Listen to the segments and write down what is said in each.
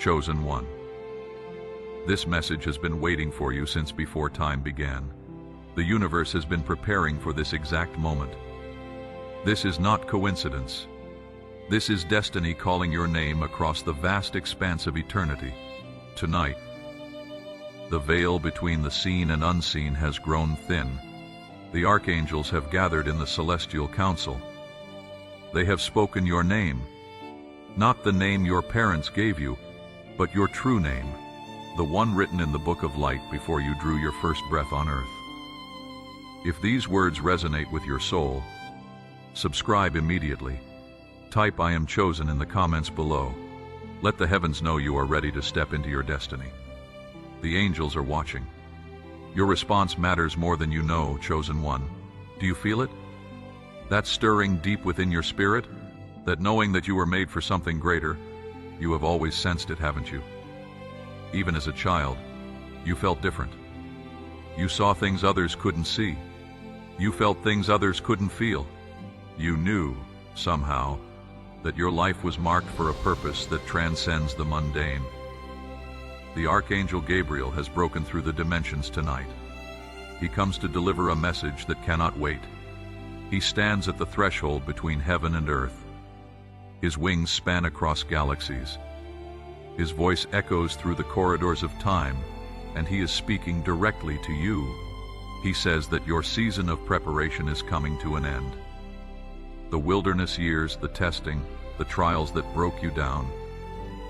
Chosen one. This message has been waiting for you since before time began. The universe has been preparing for this exact moment. This is not coincidence. This is destiny calling your name across the vast expanse of eternity. Tonight, the veil between the seen and unseen has grown thin. The archangels have gathered in the celestial council. They have spoken your name, not the name your parents gave you, but your true name, the one written in the book of light before you drew your first breath on earth. If these words resonate with your soul, subscribe immediately. Type "I am chosen" in the comments below. Let the heavens know you are ready to step into your destiny. The angels are watching. Your response matters more than you know, chosen one. Do you feel it? That stirring deep within your spirit? That knowing that you were made for something greater? You have always sensed it, haven't you? Even as a child, you felt different. You saw things others couldn't see. You felt things others couldn't feel. You knew, somehow, that your life was marked for a purpose that transcends the mundane. The Archangel Gabriel has broken through the dimensions tonight. He comes to deliver a message that cannot wait. He stands at the threshold between heaven and earth. His wings span across galaxies. His voice echoes through the corridors of time, and he is speaking directly to you. He says that your season of preparation is coming to an end. The wilderness years, the testing, the trials that broke you down,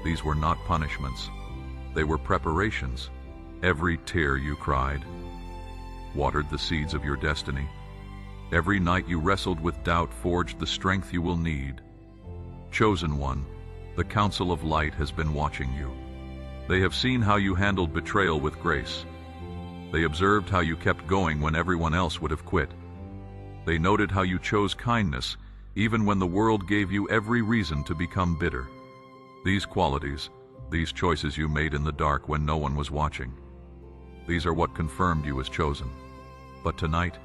these were not punishments. They were preparations. Every tear you cried watered the seeds of your destiny. Every night you wrestled with doubt forged the strength you will need. Chosen one, the Council of Light has been watching you. They have seen how you handled betrayal with grace. They observed how you kept going when everyone else would have quit. They noted how you chose kindness, even when the world gave you every reason to become bitter. These qualities, these choices you made in the dark when no one was watching, these are what confirmed you as chosen. But tonight,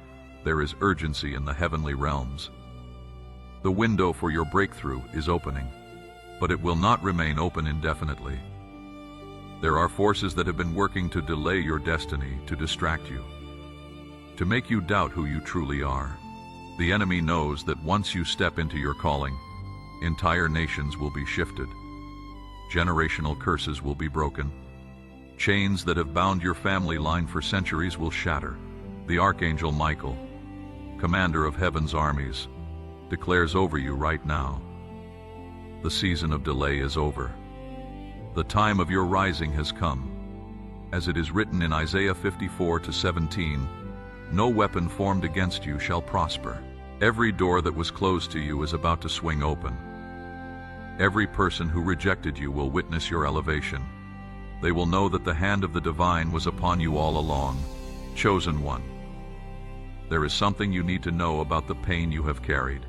there is urgency in the heavenly realms. The window for your breakthrough is opening, but it will not remain open indefinitely. There are forces that have been working to delay your destiny, to distract you, to make you doubt who you truly are. The enemy knows that once you step into your calling, entire nations will be shifted. Generational curses will be broken. Chains that have bound your family line for centuries will shatter. The Archangel Michael, commander of heaven's armies, declares over you right now: the season of delay is over. The time of your rising has come. As it is written in Isaiah 54:17, no weapon formed against you shall prosper. Every door that was closed to you is about to swing open. Every person who rejected you will witness your elevation. They will know that the hand of the divine was upon you all along. Chosen one. There is something you need to know about the pain you have carried.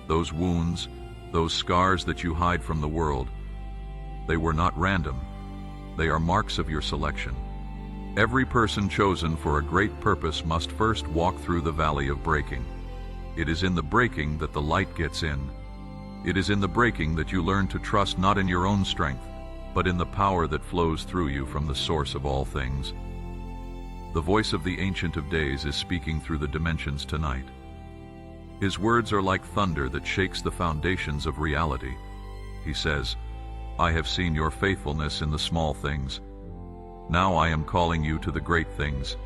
Those wounds, those scars that you hide from the world, they were not random. They are marks of your selection. Every person chosen for a great purpose must first walk through the valley of breaking. It is in the breaking that the light gets in. It is in the breaking that you learn to trust not in your own strength, but in the power that flows through you from the source of all things. The voice of the Ancient of Days is speaking through the dimensions tonight. His words are like thunder that shakes the foundations of reality. He says, I have seen your faithfulness in the small things. Now I am calling you to the great things.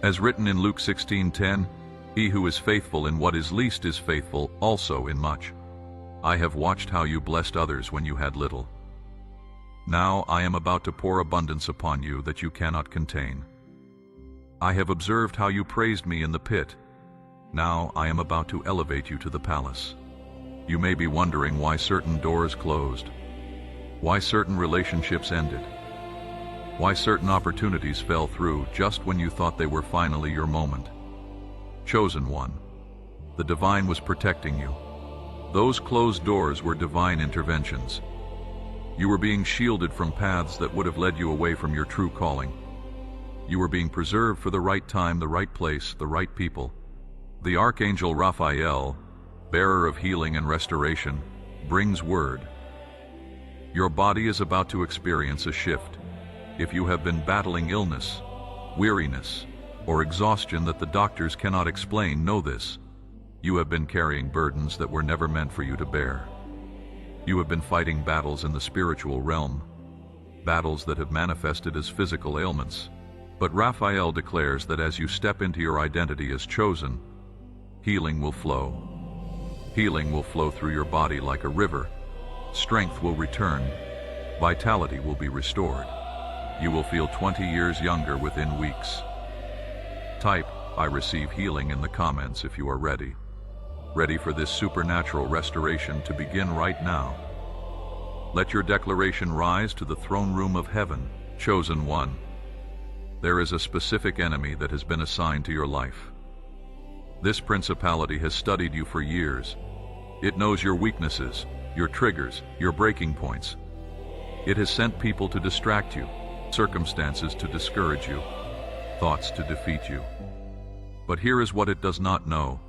As written in Luke 16:10, he who is faithful in what is least is faithful also in much. I have watched how you blessed others when you had little. Now I am about to pour abundance upon you that you cannot contain. I have observed how you praised me in the pit. Now I am about to elevate you to the palace. You may be wondering why certain doors closed, why certain relationships ended, why certain opportunities fell through just when you thought they were finally your moment. Chosen one, the divine was protecting you. Those closed doors were divine interventions. You were being shielded from paths that would have led you away from your true calling. You were being preserved for the right time, the right place, the right people. The Archangel Raphael, bearer of healing and restoration, brings word. Your body is about to experience a shift. If you have been battling illness, weariness, or exhaustion that the doctors cannot explain, know this. You have been carrying burdens that were never meant for you to bear. You have been fighting battles in the spiritual realm, battles that have manifested as physical ailments. But Raphael declares that as you step into your identity as chosen, healing will flow. Healing will flow through your body like a river. Strength will return. Vitality will be restored. You will feel 20 years younger within weeks. Type, "I receive healing" in the comments if you are ready. Ready for this supernatural restoration to begin right now. Let your declaration rise to the throne room of heaven. Chosen one. There is a specific enemy that has been assigned to your life. This principality has studied you for years. It knows your weaknesses, your triggers, your breaking points. It has sent people to distract you, circumstances to discourage you, thoughts to defeat you. But here is what it does not know.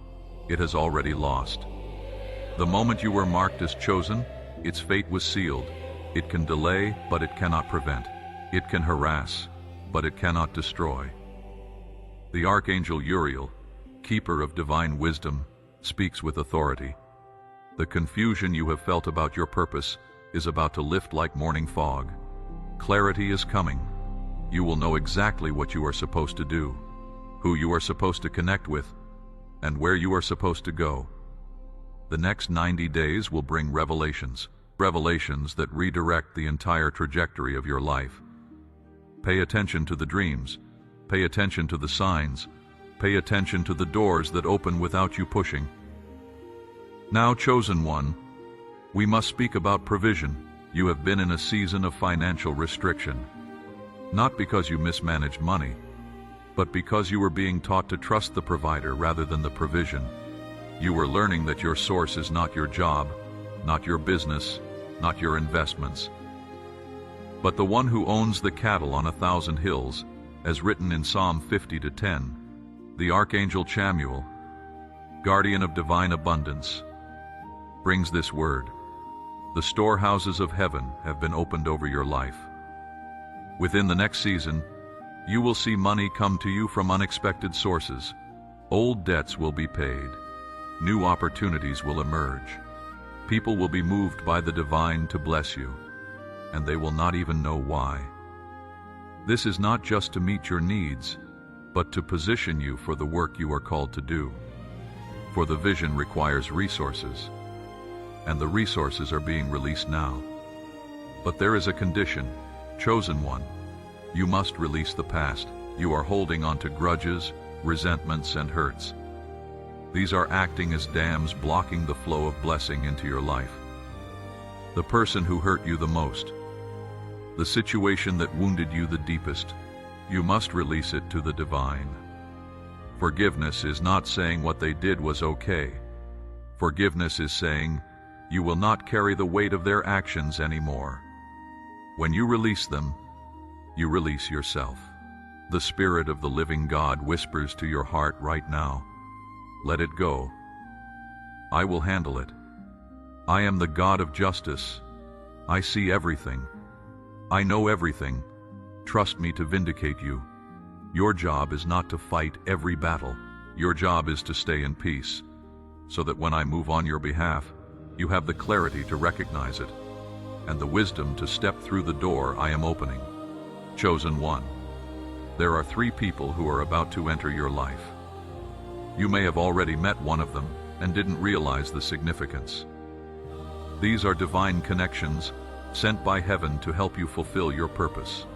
It has already lost. The moment you were marked as chosen, its fate was sealed. It can delay, but it cannot prevent. It can harass, but it cannot destroy. The Archangel Uriel, keeper of divine wisdom, speaks with authority. The confusion you have felt about your purpose is about to lift like morning fog. Clarity is coming. You will know exactly what you are supposed to do, who you are supposed to connect with, and where you are supposed to go. The next 90 days will bring revelations that redirect the entire trajectory of your life. Pay attention to the dreams. Pay attention to the signs. Pay attention to the doors that open without you pushing. Now, chosen one, we must speak about provision. You have been in a season of financial restriction. Not because you mismanaged money, but because you were being taught to trust the provider rather than the provision. You were learning that your source is not your job, not your business, not your investments, but the one who owns the cattle on 1,000 hills, as written in Psalm 50:10. The Archangel Chamuel, guardian of divine abundance, brings this word. The storehouses of heaven have been opened over your life. Within the next season, you will see money come to you from unexpected sources. Old debts will be paid. New opportunities will emerge. People will be moved by the divine to bless you, and they will not even know why. This is not just to meet your needs, but to position you for the work you are called to do. For the vision requires resources, and the resources are being released now. But there is a condition, chosen one. You must release the past. You are holding on to grudges, resentments, and hurts. These are acting as dams blocking the flow of blessing into your life. The person who hurt you the most, the situation that wounded you the deepest, you must release it to the divine. Forgiveness is not saying what they did was okay. Forgiveness is saying, you will not carry the weight of their actions anymore. When you release them, you release yourself. The Spirit of the living God whispers to your heart right now, let it go. I will handle it. I am the God of justice. I see everything. I know everything. Trust me to vindicate you. Your job is not to fight every battle. Your job is to stay in peace, so that when I move on your behalf, you have the clarity to recognize it, and the wisdom to step through the door I am opening. Chosen one. There are 3 people who are about to enter your life. You may have already met one of them and didn't realize the significance. These are divine connections sent by heaven to help you fulfill your purpose.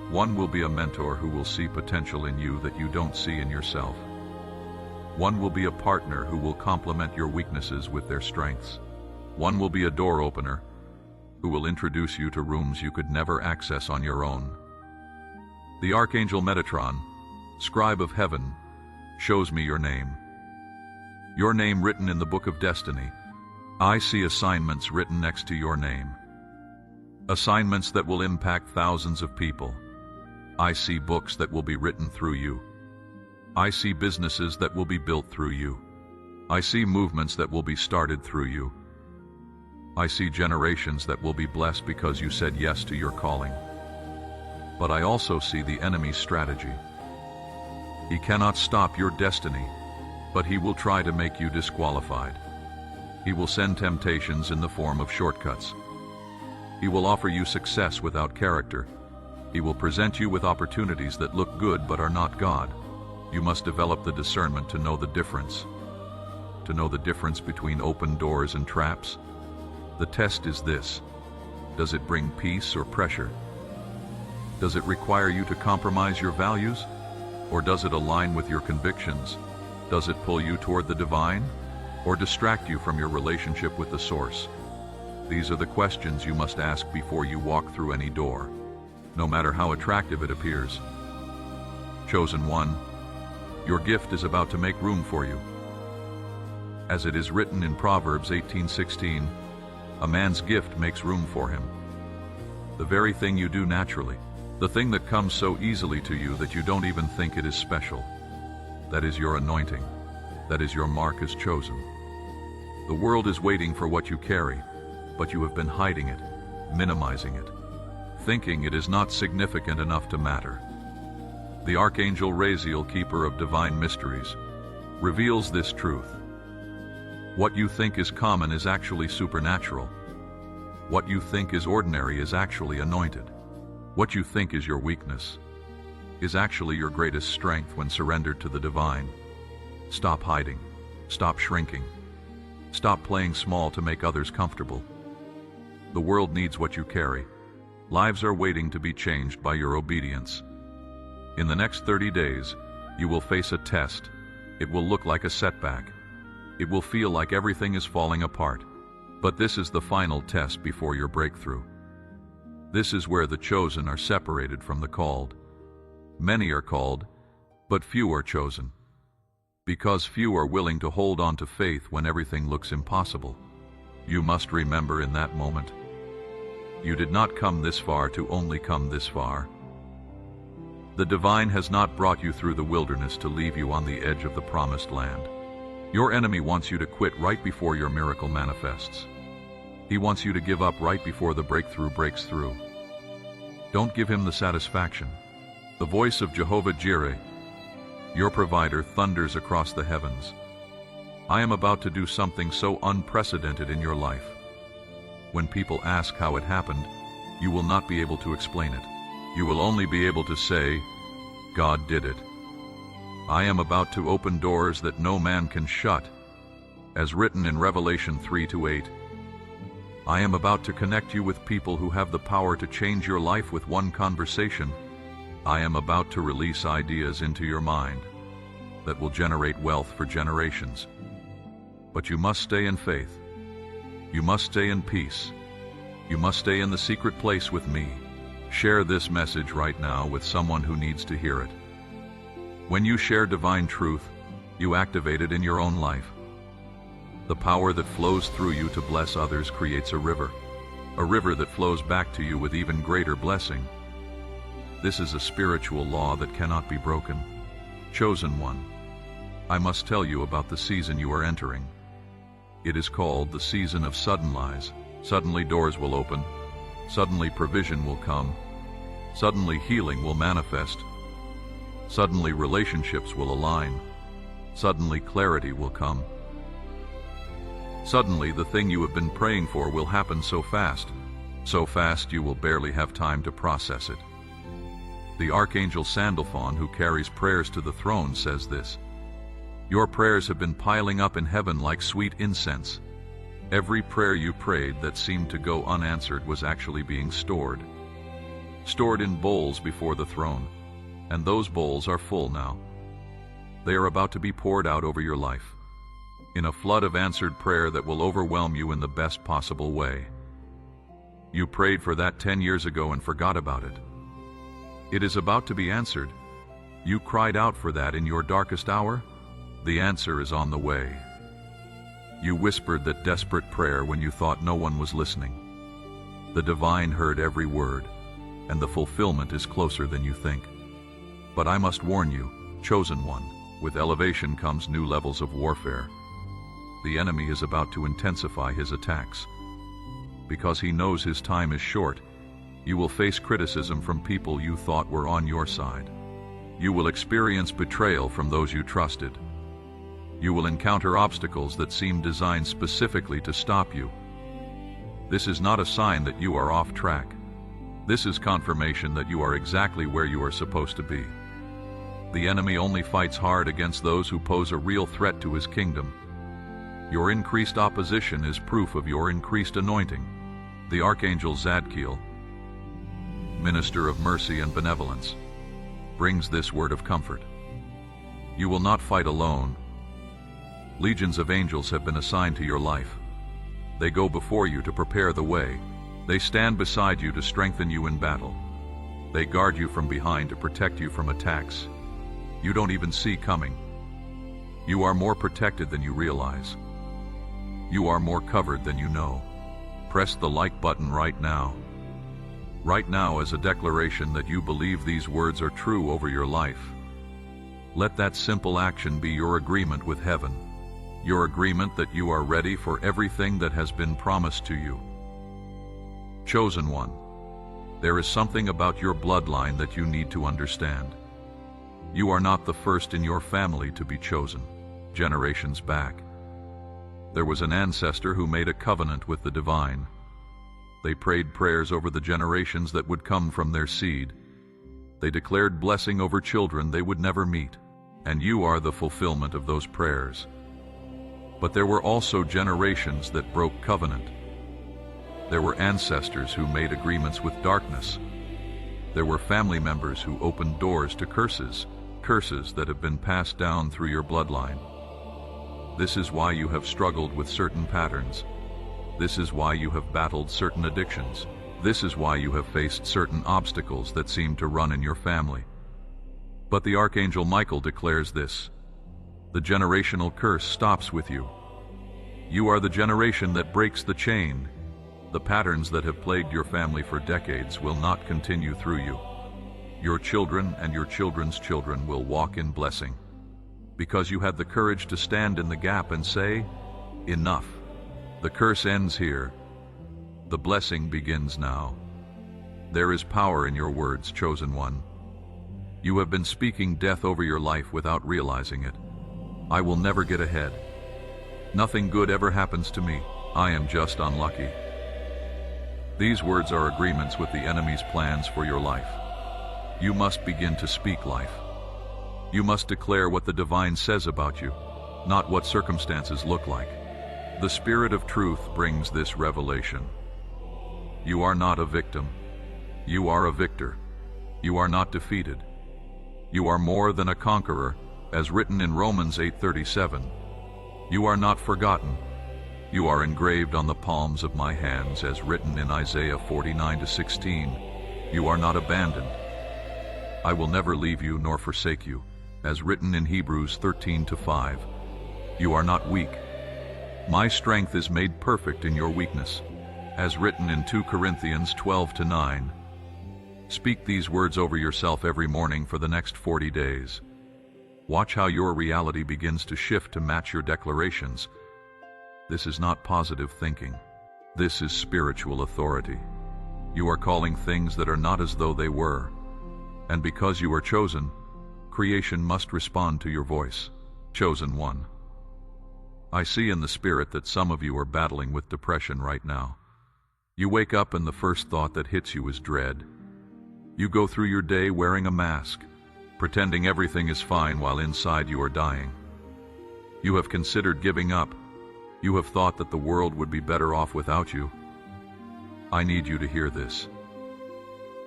One will be a mentor who will see potential in you that you don't see in yourself. One will be a partner who will complement your weaknesses with their strengths. One will be a door opener who will introduce you to rooms you could never access on your own. The Archangel Metatron, scribe of heaven, shows me your name. Your name written in the book of destiny. I see assignments written next to your name. Assignments that will impact thousands of people. I see books that will be written through you. I see businesses that will be built through you. I see movements that will be started through you. I see generations that will be blessed because you said yes to your calling. But I also see the enemy's strategy. He cannot stop your destiny, but he will try to make you disqualified. He will send temptations in the form of shortcuts. He will offer you success without character. He will present you with opportunities that look good but are not God. You must develop the discernment to know the difference. To know the difference between open doors and traps. The test is this: does it bring peace or pressure? Does it require you to compromise your values? Or does it align with your convictions? Does it pull you toward the divine? Or distract you from your relationship with the source? These are the questions you must ask before you walk through any door, no matter how attractive it appears. Chosen one, your gift is about to make room for you. As it is written in Proverbs 18:16, a man's gift makes room for him. The very thing you do naturally, the thing that comes so easily to you that you don't even think it is special, that is your anointing, that is your mark as chosen. The world is waiting for what you carry, but you have been hiding it, minimizing it, thinking it is not significant enough to matter. The Archangel Raziel, keeper of divine mysteries, reveals this truth. What you think is common is actually supernatural. What you think is ordinary is actually anointed. What you think is your weakness is actually your greatest strength when surrendered to the divine. Stop hiding. Stop shrinking. Stop playing small to make others comfortable. The world needs what you carry. Lives are waiting to be changed by your obedience. In the next 30 days, you will face a test. It will look like a setback. It will feel like everything is falling apart. But this is the final test before your breakthrough. This is where the chosen are separated from the called. Many are called, but few are chosen. Because few are willing to hold on to faith when everything looks impossible. You must remember in that moment, you did not come this far to only come this far. The divine has not brought you through the wilderness to leave you on the edge of the promised land. Your enemy wants you to quit right before your miracle manifests. He wants you to give up right before the breakthrough breaks through. Don't give him the satisfaction. The voice of Jehovah Jireh, your provider, thunders across the heavens. I am about to do something so unprecedented in your life. When people ask how it happened, you will not be able to explain it. You will only be able to say, God did it. I am about to open doors that no man can shut, as written in Revelation 3:8. I am about to connect you with people who have the power to change your life with one conversation. I am about to release ideas into your mind that will generate wealth for generations. But you must stay in faith. You must stay in peace. You must stay in the secret place with me. Share this message right now with someone who needs to hear it. When you share divine truth, you activate it in your own life. The power that flows through you to bless others creates a river that flows back to you with even greater blessing. This is a spiritual law that cannot be broken. Chosen one, I must tell you about the season you are entering. It is called the season of sudden lies. Suddenly doors will open. Suddenly provision will come. Suddenly healing will manifest. Suddenly relationships will align. Suddenly clarity will come. Suddenly the thing you have been praying for will happen so fast you will barely have time to process it. The Archangel Sandalphon, who carries prayers to the throne, says this: your prayers have been piling up in heaven like sweet incense. Every prayer you prayed that seemed to go unanswered was actually being stored in bowls before the throne, and those bowls are full now. They are about to be poured out over your life, in a flood of answered prayer that will overwhelm you in the best possible way. You prayed for that 10 years ago and forgot about it. It is about to be answered. You cried out for that in your darkest hour. The answer is on the way. You whispered that desperate prayer when you thought no one was listening. The divine heard every word, and the fulfillment is closer than you think. But I must warn you, chosen one, with elevation comes new levels of warfare. The enemy is about to intensify his attacks. because he knows his time is short. You will face criticism from people you thought were on your side. You will experience betrayal from those you trusted. You will encounter obstacles that seem designed specifically to stop you. This is not a sign that you are off track. This is confirmation that you are exactly where you are supposed to be. The enemy only fights hard against those who pose a real threat to his kingdom. Your increased opposition is proof of your increased anointing. The Archangel Zadkiel, minister of mercy and benevolence, brings this word of comfort. You will not fight alone. Legions of angels have been assigned to your life. They go before you to prepare the way. They stand beside you to strengthen you in battle. They guard you from behind to protect you from attacks you don't even see coming. You are more protected than you realize. You are more covered than you know. Press the like button right now. Right now as a declaration that you believe these words are true over your life. Let that simple action be your agreement with heaven. Your agreement that you are ready for everything that has been promised to you. Chosen one, there is something about your bloodline that you need to understand. You are not the first in your family to be chosen. Generations back, there was an ancestor who made a covenant with the divine. They prayed prayers over the generations that would come from their seed. They declared blessing over children they would never meet, and you are the fulfillment of those prayers. But there were also generations that broke covenant. There were ancestors who made agreements with darkness. There were family members who opened doors to curses that have been passed down through your bloodline. This is why you have struggled with certain patterns. This is why you have battled certain addictions. This is why you have faced certain obstacles that seem to run in your family. But the Archangel Michael declares this: the generational curse stops with you. You are the generation that breaks the chain. The patterns that have plagued your family for decades will not continue through you. Your children and your children's children will walk in blessing, because you had the courage to stand in the gap and say, enough. The curse ends here. The blessing begins now. There is power in your words, chosen one. You have been speaking death over your life without realizing it. I will never get ahead. Nothing good ever happens to me. I am just unlucky. These words are agreements with the enemy's plans for your life. You must begin to speak life. You must declare what the divine says about you, not what circumstances look like. The Spirit of Truth brings this revelation. You are not a victim. You are a victor. You are not defeated. You are more than a conqueror, as written in Romans 8:37. You are not forgotten. You are engraved on the palms of my hands, as written in Isaiah 49:16. You are not abandoned. I will never leave you nor forsake you, as written in Hebrews 13:5. You are not weak. My strength is made perfect in your weakness, as written in 2 Corinthians 12:9. Speak these words over yourself every morning for the next 40 days. Watch how your reality begins to shift to match your declarations. This is not positive thinking. This is spiritual authority. You are calling things that are not as though they were. And because you are chosen, creation must respond to your voice. Chosen one. I see in the spirit that some of you are battling with depression right now. You wake up and the first thought that hits you is dread. You go through your day wearing a mask, pretending everything is fine while inside you are dying. You have considered giving up. You have thought that the world would be better off without you. I need you to hear this.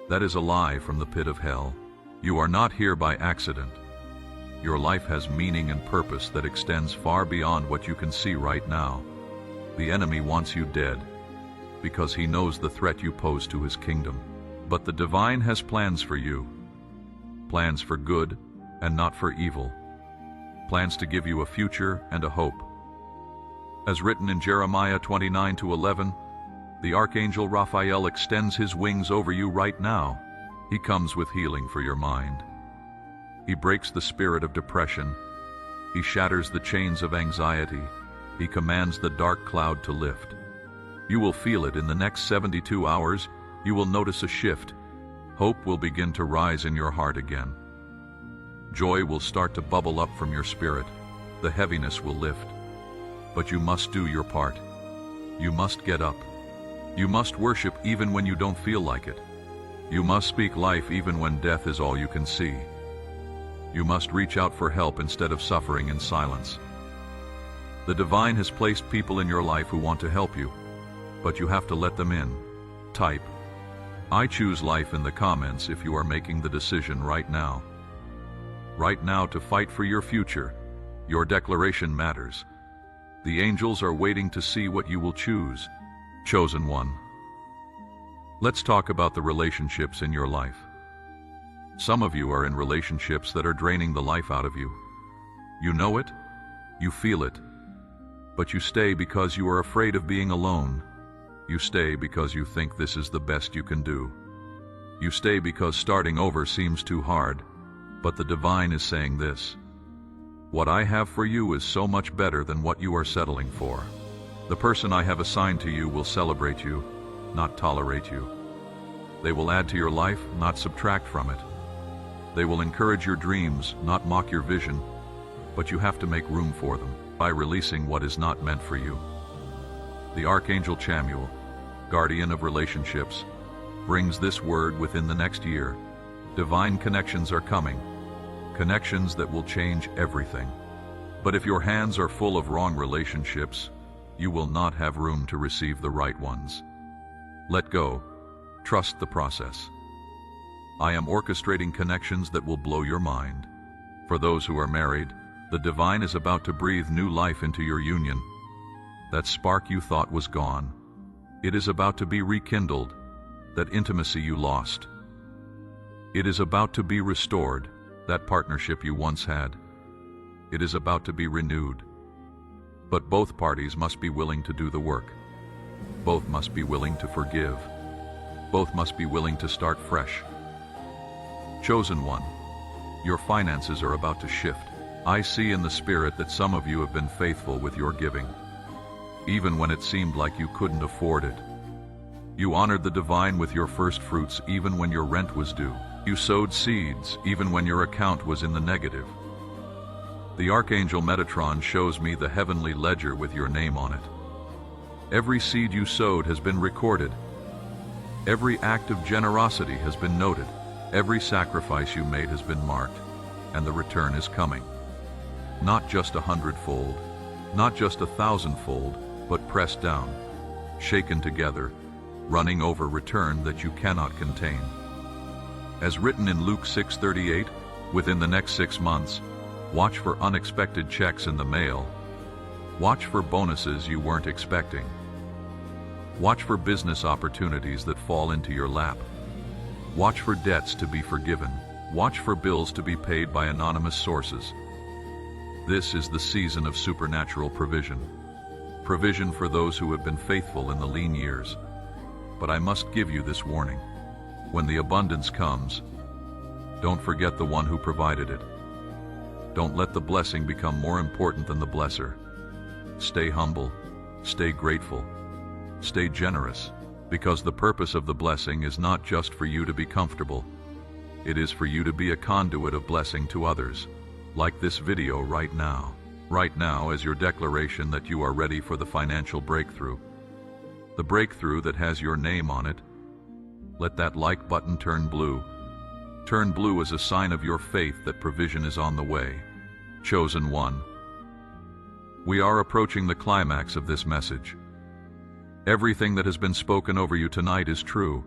That is a lie from the pit of hell. You are not here by accident. Your life has meaning and purpose that extends far beyond what you can see right now. The enemy wants you dead, because he knows the threat you pose to his kingdom. But the divine has plans for you. Plans for good and not for evil. Plans to give you a future and a hope. As written in Jeremiah 29:11, the Archangel Raphael extends his wings over you right now. He comes with healing for your mind. He breaks the spirit of depression. He shatters the chains of anxiety. He commands the dark cloud to lift. You will feel it in the next 72 hours. You will notice a shift. Hope will begin to rise in your heart again. Joy will start to bubble up from your spirit. The heaviness will lift. But you must do your part. You must get up. You must worship even when you don't feel like it. You must speak life even when death is all you can see. You must reach out for help instead of suffering in silence. The divine has placed people in your life who want to help you, but you have to let them in. Type, "I choose life" in the comments if you are making the decision right now. Right now to fight for your future. Your declaration matters. The angels are waiting to see what you will choose. Chosen one. Let's talk about the relationships in your life. Some of you are in relationships that are draining the life out of you. You know it, you feel it, but you stay because you are afraid of being alone. You stay because you think this is the best you can do. You stay because starting over seems too hard, but the divine is saying this: what I have for you is so much better than what you are settling for. The person I have assigned to you will celebrate you, not tolerate you. They will add to your life, not subtract from it. They will encourage your dreams, not mock your vision, but you have to make room for them by releasing what is not meant for you. The Archangel Chamuel, guardian of relationships, brings this word within the next year. Divine connections are coming, connections that will change everything. But if your hands are full of wrong relationships, you will not have room to receive the right ones. Let go. Trust the process. I am orchestrating connections that will blow your mind. For those who are married, the divine is about to breathe new life into your union. That spark you thought was gone, it is about to be rekindled. That intimacy you lost, it is about to be restored. That partnership you once had, it is about to be renewed. But both parties must be willing to do the work. Both must be willing to forgive. Both must be willing to start fresh. Chosen one, your finances are about to shift. I see in the spirit that some of you have been faithful with your giving, even when it seemed like you couldn't afford it. You honored the divine with your first fruits even when your rent was due. You sowed seeds even when your account was in the negative. The Archangel Metatron shows me the heavenly ledger with your name on it. Every seed you sowed has been recorded. Every act of generosity has been noted. Every sacrifice you made has been marked, and the return is coming. Not just 100-fold, not just 1,000-fold, but pressed down, shaken together, running over return that you cannot contain. As written in Luke 6:38, within the next 6 months, watch for unexpected checks in the mail. Watch for bonuses you weren't expecting. Watch for business opportunities that fall into your lap. Watch for debts to be forgiven. Watch for bills to be paid by anonymous sources. This is the season of supernatural provision. Provision for those who have been faithful in the lean years. But I must give you this warning. When the abundance comes, don't forget the one who provided it. Don't let the blessing become more important than the blesser. Stay humble, stay grateful, stay generous, because the purpose of the blessing is not just for you to be comfortable. It is for you to be a conduit of blessing to others, like this video right now. Right now is your declaration that you are ready for the financial breakthrough. The breakthrough that has your name on it. Let that like button turn blue. Turn blue as a sign of your faith that provision is on the way. Chosen one. We are approaching the climax of this message. Everything that has been spoken over you tonight is true,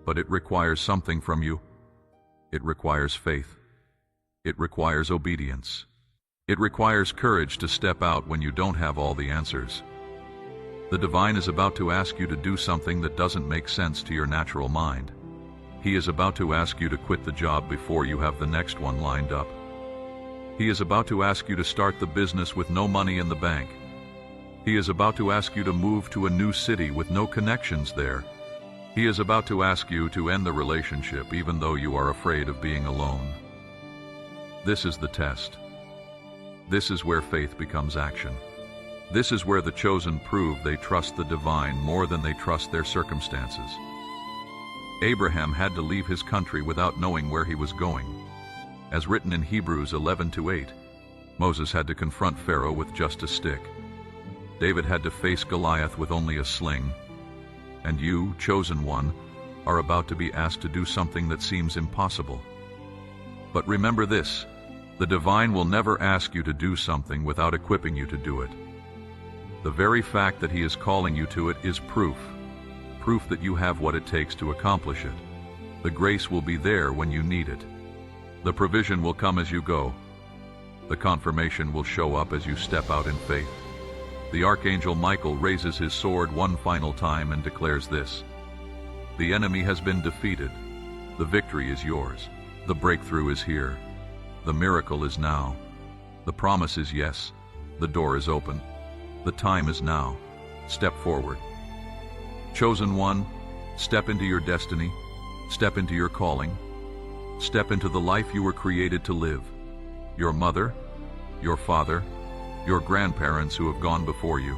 but it requires something from you. It requires faith. It requires obedience. It requires courage to step out when you don't have all the answers. The divine is about to ask you to do something that doesn't make sense to your natural mind. He is about to ask you to quit the job before you have the next one lined up. He is about to ask you to start the business with no money in the bank. He is about to ask you to move to a new city with no connections there. He is about to ask you to end the relationship even though you are afraid of being alone. This is the test. This is where faith becomes action. This is where the chosen prove they trust the divine more than they trust their circumstances. Abraham had to leave his country without knowing where he was going. As written in Hebrews 11:8, Moses had to confront Pharaoh with just a stick. David had to face Goliath with only a sling. And you, chosen one, are about to be asked to do something that seems impossible. But remember this, the divine will never ask you to do something without equipping you to do it. The very fact that he is calling you to it is proof that you have what it takes to accomplish it. The grace will be there when you need it. The provision will come as you go. The confirmation will show up as you step out in faith. The archangel Michael raises his sword one final time and declares this: the enemy has been defeated. The victory is yours. The breakthrough is here. The miracle is now. The promise is yes. The door is open. The time is now. Step forward. Chosen one, step into your destiny. Step into your calling. Step into the life you were created to live. Your mother, your father, your grandparents who have gone before you.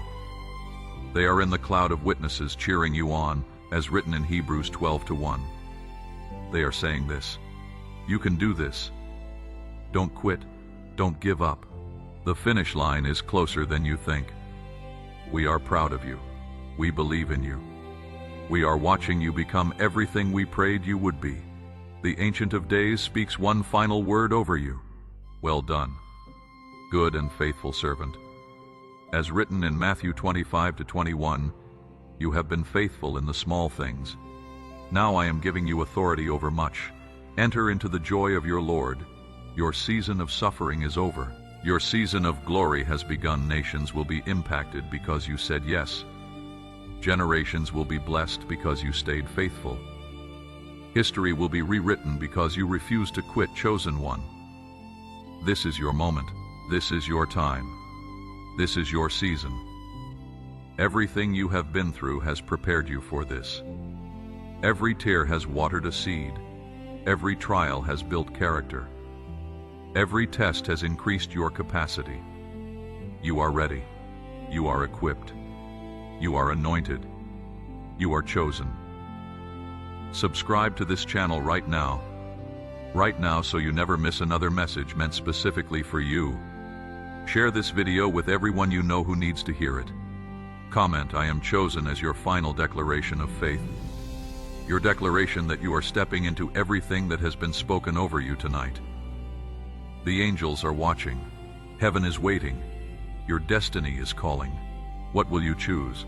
They are in the cloud of witnesses cheering you on, as written in Hebrews 12:1. They are saying this: you can do this. Don't quit. Don't give up. The finish line is closer than you think. We are proud of you. We believe in you. We are watching you become everything we prayed you would be. The Ancient of Days speaks one final word over you. Well done, good and faithful servant. As written in Matthew 25:21, you have been faithful in the small things. Now I am giving you authority over much. Enter into the joy of your Lord. Your season of suffering is over. Your season of glory has begun. Nations will be impacted because you said yes. Generations will be blessed because you stayed faithful. History will be rewritten because you refused to quit, chosen one. This is your moment. This is your time. This is your season. Everything you have been through has prepared you for this. Every tear has watered a seed. Every trial has built character. Every test has increased your capacity. You are ready. You are equipped. You are anointed. You are chosen. Subscribe to this channel right now. Right now, so you never miss another message meant specifically for you. Share this video with everyone you know who needs to hear it. Comment, "I am chosen," as your final declaration of faith. Your declaration that you are stepping into everything that has been spoken over you tonight. The angels are watching. Heaven is waiting. Your destiny is calling. What will you choose?